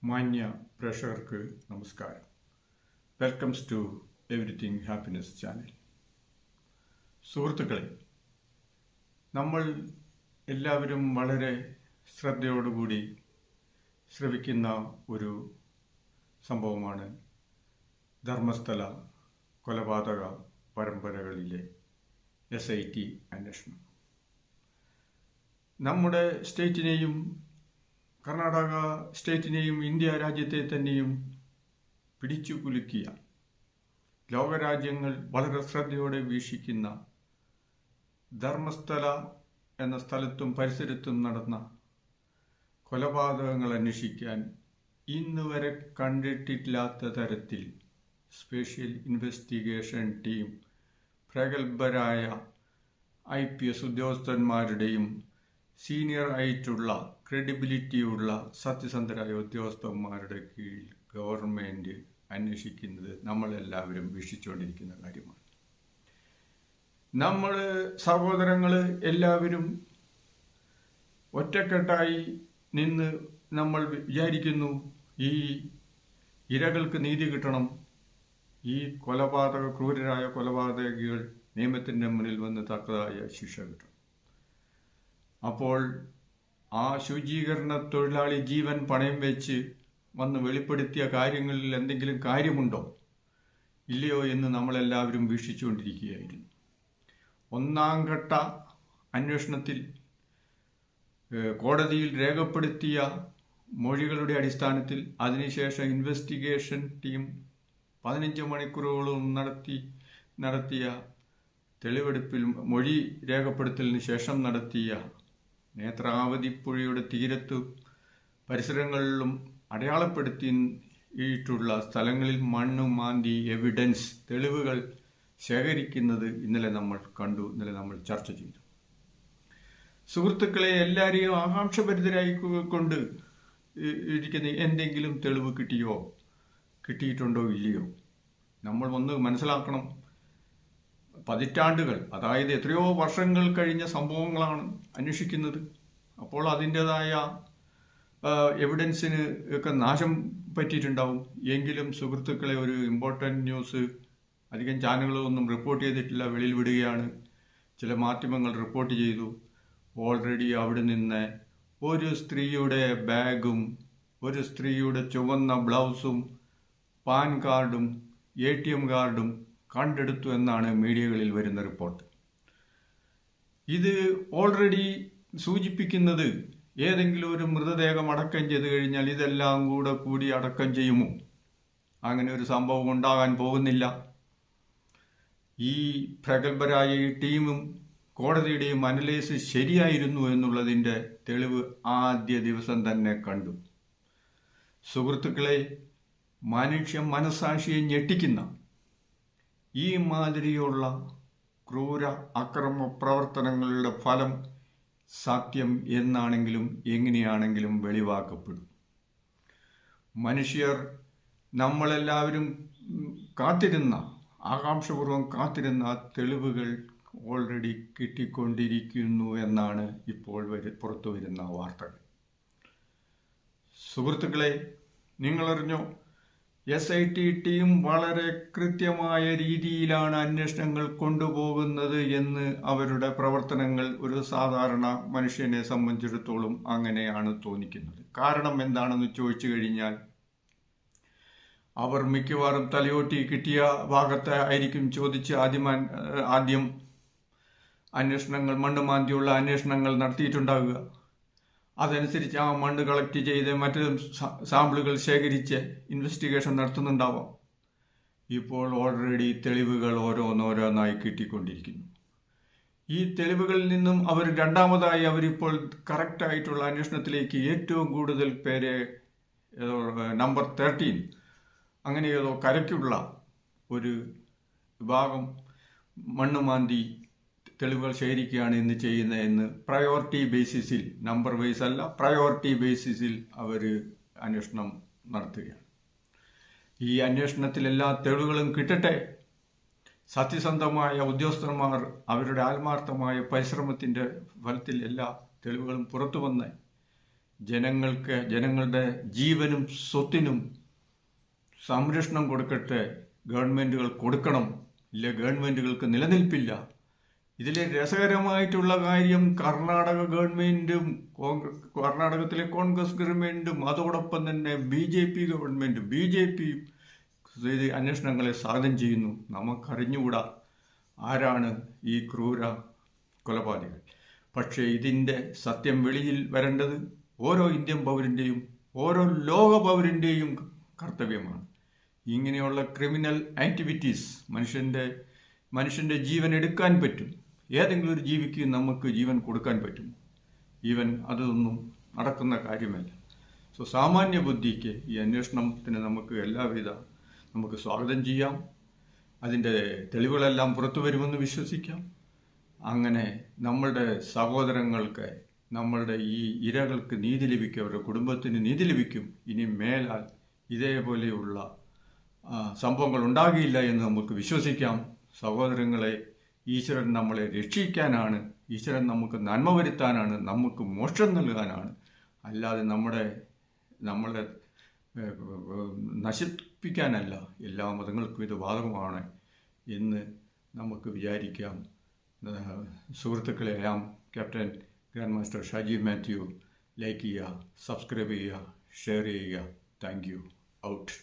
മാന്യ പ്രേക്ഷകർക്ക് നമസ്കാരം. Welcomes to everything happiness channel. സുഹൃത്തുക്കളെ, നമ്മൾ എല്ലാവരും വളരെ ശ്രദ്ധയോടുകൂടി ശ്രവിക്കുന്ന ഒരു സംഭവമാണ് ധർമ്മസ്ഥല കൊലപാതക പരമ്പരകളിലെ SIT അന്വേഷണം. നമ്മുടെ സ്റ്റേറ്റിനെയും കർണാടക സ്റ്റേറ്റിനെയും ഇന്ത്യ രാജ്യത്തെ തന്നെയും പിടിച്ചു കുലുക്കിയ, ലോകരാജ്യങ്ങൾ വളരെ ശ്രദ്ധയോടെ വീക്ഷിക്കുന്ന ധർമ്മസ്ഥല എന്ന സ്ഥലത്തും പരിസരത്തും നടന്ന കൊലപാതകങ്ങൾ അന്വേഷിക്കാൻ ഇന്നുവരെ കണ്ടിട്ടില്ലാത്ത തരത്തിൽ സ്പെഷ്യൽ ഇൻവെസ്റ്റിഗേഷൻ ടീം പ്രഗത്ഭരായ IPS ഉദ്യോഗസ്ഥന്മാരുടെയും സീനിയർ ആയിട്ടുള്ള ക്രെഡിബിലിറ്റിയുള്ള സത്യസന്ധരായ ഉദ്യോഗസ്ഥന്മാരുടെ കീഴിൽ ഗവൺമെൻറ് അന്വേഷിക്കുന്നത് നമ്മളെല്ലാവരും വീക്ഷിച്ചുകൊണ്ടിരിക്കുന്ന കാര്യമാണ്. നമ്മൾ സഹോദരങ്ങൾ എല്ലാവരും ഒറ്റക്കെട്ടായി നിന്ന് നമ്മൾ വിചാരിക്കുന്നു, ഈ ഇരകൾക്ക് നീതി കിട്ടണം, ഈ ക്രൂരരായ കൊലപാതകികൾ നിയമത്തിൻ്റെ മുന്നിൽ വന്ന് തക്കതായ ശിക്ഷ കിട്ടണം. അപ്പോൾ ആ ശുചീകരണ തൊഴിലാളി ജീവൻ പണയം വെച്ച് വന്ന് വെളിപ്പെടുത്തിയ കാര്യങ്ങളിൽ എന്തെങ്കിലും കാര്യമുണ്ടോ ഇല്ലയോ എന്ന് നമ്മളെല്ലാവരും വീക്ഷിച്ചുകൊണ്ടിരിക്കുകയായിരുന്നു. ഒന്നാം ഘട്ട അന്വേഷണത്തിൽ കോടതിയിൽ രേഖപ്പെടുത്തിയ മൊഴികളുടെ അടിസ്ഥാനത്തിൽ അതിനുശേഷം ഇൻവെസ്റ്റിഗേഷൻ ടീം 15 മണിക്കൂറുകളും നടത്തിയ തെളിവെടുപ്പിൽ മൊഴി രേഖപ്പെടുത്തലിന് ശേഷം നടത്തിയ നേത്രാവതി പുഴയുടെ തീരത്തു പരിസരങ്ങളിലും അടയാളപ്പെടുത്തിയിട്ടുള്ള സ്ഥലങ്ങളിൽ മണ്ണ് മാന്തി എവിഡൻസ് തെളിവുകൾ ശേഖരിക്കുന്നത് ഇന്നലെ നമ്മൾ കണ്ടു, ഇന്നലെ നമ്മൾ ചർച്ച ചെയ്തു. സുഹൃത്തുക്കളെ, എല്ലാവരെയും ആകാംക്ഷഭരിതരായി കൊണ്ട് ഇരിക്കുന്ന എന്തെങ്കിലും തെളിവ് കിട്ടിയിട്ടുണ്ടോ ഇല്ലയോ? നമ്മൾ ഒന്ന് മനസ്സിലാക്കണം. പതിറ്റാണ്ടുകൾ, അതായത് എത്രയോ വർഷങ്ങൾ കഴിഞ്ഞ സംഭവങ്ങളാണ് അന്വേഷിക്കുന്നത്. അപ്പോൾ അതിൻ്റെതായ എവിഡൻസിന് ഒക്കെ നാശം പറ്റിയിട്ടുണ്ടാവും. എങ്കിലും സുഹൃത്തുക്കളെ, ഒരു ഇമ്പോർട്ടൻ്റ് ന്യൂസ് അധികം ചാനലുകളൊന്നും റിപ്പോർട്ട് ചെയ്തിട്ടില്ല, വെളിയിൽ വിടുകയാണ്. ചില മാധ്യമങ്ങൾ റിപ്പോർട്ട് ചെയ്തു. ഓൾറെഡി അവിടെ നിന്ന് ഒരു സ്ത്രീയുടെ ബാഗും ഒരു സ്ത്രീയുടെ ചുവന്ന ബ്ലൗസും പാൻ കാർഡും ATM കാർഡും കണ്ടെടുത്തു എന്നാണ് മീഡിയകളിൽ വരുന്ന റിപ്പോർട്ട്. ഇത് ഓൾറെഡി സൂചിപ്പിക്കുന്നത് ഏതെങ്കിലും ഒരു മൃതദേഹം അടക്കം ചെയ്തു കഴിഞ്ഞാൽ ഇതെല്ലാം കൂടി അടക്കം ചെയ്യുമോ? അങ്ങനെ ഒരു സംഭവം ഉണ്ടാകാൻ പോകുന്നില്ല. ഈ പ്രഗത്ഭരായ ഈ ടീമും കോടതിയുടെയും അനലൈസ് ശരിയായിരുന്നു എന്നുള്ളതിൻ്റെ തെളിവ് ആദ്യ ദിവസം തന്നെ കണ്ടു. സുഹൃത്തുക്കളെ, മനുഷ്യ മനസാക്ഷിയെ ഞെട്ടിക്കുന്ന ഈ മാതിരിയുള്ള ക്രൂര അക്രമ പ്രവർത്തനങ്ങളുടെ ഫലം സത്യം എന്നാണെങ്കിലും എങ്ങനെയാണെങ്കിലും വെളിവാക്കപ്പെടും. മനുഷ്യർ നമ്മളെല്ലാവരും ആകാംക്ഷപൂർവ്വം കാത്തിരുന്ന തെളിവുകൾ ഓൾറെഡി കിട്ടിക്കൊണ്ടിരിക്കുന്നു എന്നാണ് ഇപ്പോൾ പുറത്തു വരുന്ന വാർത്തകൾ. സുഹൃത്തുക്കളെ, നിങ്ങളറിഞ്ഞോ, SIT ടീം വളരെ കൃത്യമായ രീതിയിലാണ് അന്വേഷണങ്ങൾ കൊണ്ടുപോകുന്നത് എന്ന് അവരുടെ പ്രവർത്തനങ്ങൾ ഒരു സാധാരണ മനുഷ്യനെ സംബന്ധിച്ചിടത്തോളം അങ്ങനെയാണ് തോന്നിക്കുന്നത്. കാരണം എന്താണെന്ന് ചോദിച്ചു കഴിഞ്ഞാൽ, അവർ മിക്കവാറും തലയോട്ടി കിട്ടിയ ഭാഗത്തെ ആയിരിക്കും ചോദിച്ച് ആദ്യം മണ്ണ് മാന്തിയുള്ള അന്വേഷണങ്ങൾ നടത്തിയിട്ടുണ്ടാവുക. അതനുസരിച്ച് ആ മണ്ണ് കളക്ട് ചെയ്ത് മറ്റ് സാമ്പിളുകൾ ശേഖരിച്ച് ഇൻവെസ്റ്റിഗേഷൻ നടത്തുന്നുണ്ടാവാം. ഇപ്പോൾ ഓൾറെഡി തെളിവുകൾ ഓരോന്നായി കിട്ടിക്കൊണ്ടിരിക്കുന്നു. ഈ തെളിവുകളിൽ നിന്നും രണ്ടാമതായി അവരിപ്പോൾ കറക്റ്റായിട്ടുള്ള അന്വേഷണത്തിലേക്ക് ഏറ്റവും കൂടുതൽ പേരെ നമ്പർ 13 അങ്ങനെ ഏതോ കരയ്ക്കുള്ള ഒരു വിഭാഗം മണ്ണ് മാന്തി തെളിവുകൾ ശേഖരിക്കുകയാണ് ഇന്ന് ചെയ്യുന്നതെന്ന് പ്രയോറിറ്റി ബേസിസിൽ, നമ്പർ വൈസ് അല്ല, പ്രയോറിറ്റി ബേസിസിൽ അവർ അന്വേഷണം നടത്തുകയാണ്. ഈ അന്വേഷണത്തിൽ എല്ലാ തെളിവുകളും കിട്ടട്ടെ. സത്യസന്ധമായ ഉദ്യോഗസ്ഥന്മാർ അവരുടെ ആത്മാർത്ഥമായ പരിശ്രമത്തിൻ്റെ ഫലത്തിൽ എല്ലാ തെളിവുകളും പുറത്തു വന്ന് ജനങ്ങളുടെ ജീവനും സ്വത്തിനും സംരക്ഷണം കൊടുക്കട്ടെ, ഗവൺമെൻറ്റുകൾ കൊടുക്കണം. ഇല്ല, ഗവൺമെൻറ്റുകൾക്ക് നിലനിൽപ്പില്ല. ഇതിലെ രസകരമായിട്ടുള്ള കാര്യം കർണാടക ഗവൺമെൻറ്റും കർണാടകത്തിലെ കോൺഗ്രസ് ഗവൺമെൻറ്റും അതോടൊപ്പം തന്നെ BJP ഗവൺമെൻറ്റും BJPയും അന്വേഷണങ്ങളെ സ്വാഗതം ചെയ്യുന്നു. നമുക്കറിഞ്ഞുകൂടാ ആരാണ് ഈ ക്രൂര കൊലപാതകൾ. പക്ഷേ ഇതിൻ്റെ സത്യം വെളിയിൽ വരേണ്ടത് ഓരോ ഇന്ത്യൻ പൗരൻ്റെയും ഓരോ ലോക പൗരൻ്റെയും കർത്തവ്യമാണ്. ഇങ്ങനെയുള്ള ക്രിമിനൽ ആക്ടിവിറ്റീസ് മനുഷ്യൻ്റെ ജീവൻ എടുക്കാൻ പറ്റും. ഏതെങ്കിലും ഒരു ജീവിക്ക് നമുക്ക് ജീവൻ കൊടുക്കാൻ പറ്റും. അതൊന്നും നടക്കുന്ന കാര്യമല്ല. സാമാന്യ ബുദ്ധിക്ക് ഈ അന്വേഷണത്തിന് നമുക്ക് സ്വാഗതം ചെയ്യാം. അതിൻ്റെ തെളിവുകളെല്ലാം പുറത്തു വരുമെന്ന് വിശ്വസിക്കാം. അങ്ങനെ നമ്മളുടെ സഹോദരങ്ങൾക്ക്, നമ്മളുടെ ഈ ഇരകൾക്ക് നീതി ലഭിക്കും, അവരുടെ കുടുംബത്തിന് നീതി ലഭിക്കും. ഇനി മേലാൽ ഇതേപോലെയുള്ള സംഭവങ്ങൾ ഉണ്ടാകില്ല എന്ന് നമുക്ക് വിശ്വസിക്കാം. സഹോദരങ്ങളെ, ഈശ്വരൻ നമ്മളെ രക്ഷിക്കാനാണ്, ഈശ്വരൻ നമുക്ക് നന്മ വരുത്താനാണ്, നമുക്ക് മോക്ഷം നൽകാനാണ്. അല്ലാതെ നമ്മളെ നശിപ്പിക്കാനല്ല. എല്ലാ മതങ്ങൾക്കും ഇത് ബാധകമാണ് എന്ന് നമുക്ക് വിചാരിക്കാം. സുഹൃത്തുക്കളെ, captain grand master Shaji Mathew. Like ചെയ്യുക, സബ്സ്ക്രൈബ് ചെയ്യുക, ഷെയർ ചെയ്യുക. Thank you. ഔട്ട്.